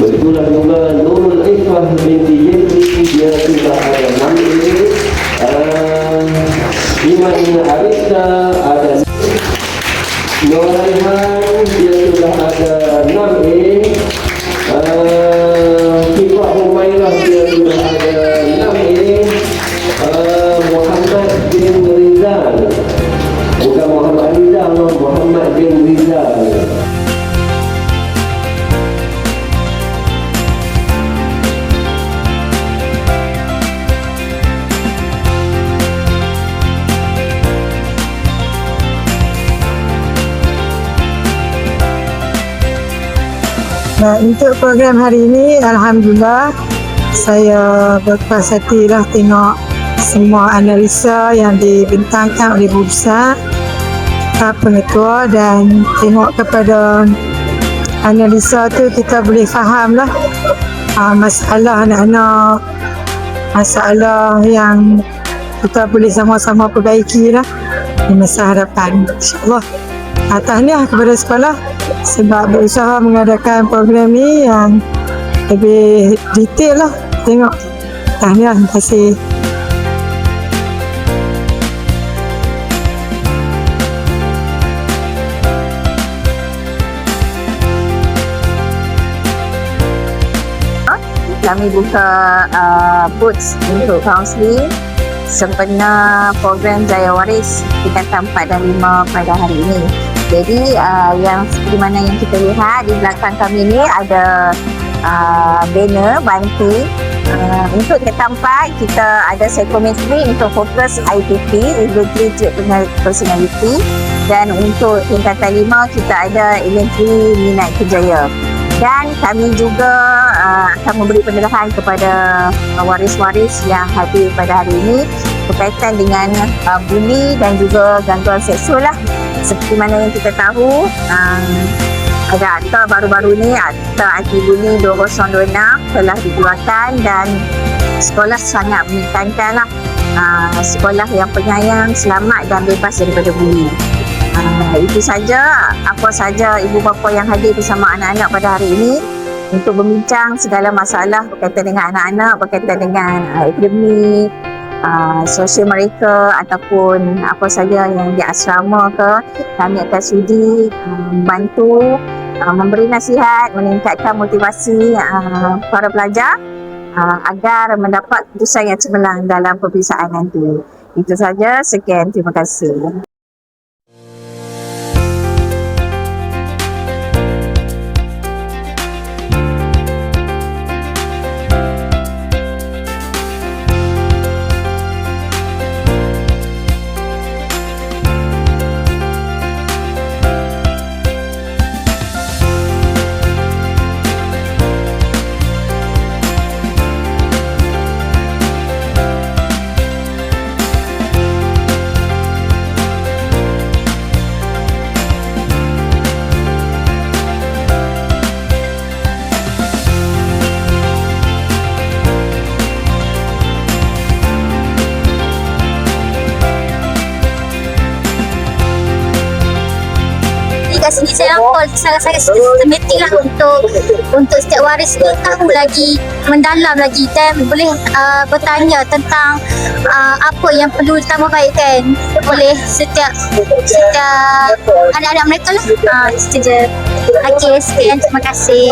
Kebetulan juga Nurul Ifah binti Jeffrey, dia sudah ada 6 ini. Iman Arista ada Nur Raihan, dia sudah ada 6 ini. Kifah Humairah, dia sudah ada 6 ini. Muhammad bin Rizal, bukan Muhammad Rizal, Muhammad bin Rizal. Nah, untuk program hari ini, Alhamdulillah, saya berpuas hati lah tengok semua analisa yang dibentangkan oleh Ibu Besar, Pengetua, dan tengok kepada analisa tu kita boleh faham lah masalah anak-anak, masalah yang kita boleh sama-sama perbaiki lah di masa hadapan, insyaAllah. Tahniah kepada sekolah sebab berusaha mengadakan program ni yang lebih detail lah. Tengok, tahniah, terima kasih. Kami buka booths untuk kaunseling sempena program Jaya Waris tingkatan 4 dan 5 pada hari ini. Jadi yang seperti mana yang kita lihat di belakang kami ni ada banner banting. Untuk tingkatan 4 kita ada psikometri untuk fokus IPP, inventory trait personality, dan untuk tingkatan 5 kita ada inventory minat kerjaya. Dan kami juga akan memberi penerangan kepada waris-waris yang hadir pada hari ini berkaitan dengan buli dan juga gangguan seksual lah. Seperti mana yang kita tahu, ada akta baru-baru ni, akta anti-buli 2026 telah dikeluarkan dan sekolah sangat menekankan lah sekolah yang penyayang, selamat dan bebas daripada buli. Itu saja, apa saja ibu bapa yang hadir bersama anak-anak pada hari ini untuk berbincang segala masalah berkaitan dengan anak-anak, berkaitan dengan akademik, sosial mereka ataupun apa saja yang di asrama ke, kami akan sudi membantu, memberi nasihat, meningkatkan motivasi para pelajar agar mendapat keputusan yang cemerlang dalam peperiksaan nanti. Itu saja, sekian, terima kasih. Kat sini saya call sangat-sangat sistematik lah untuk setiap waris ni tahu lagi, mendalam lagi dan boleh bertanya tentang apa yang perlu ditambahbaikkan oleh setiap anak-anak mereka lah. Itu je. Okey, sekian, terima kasih.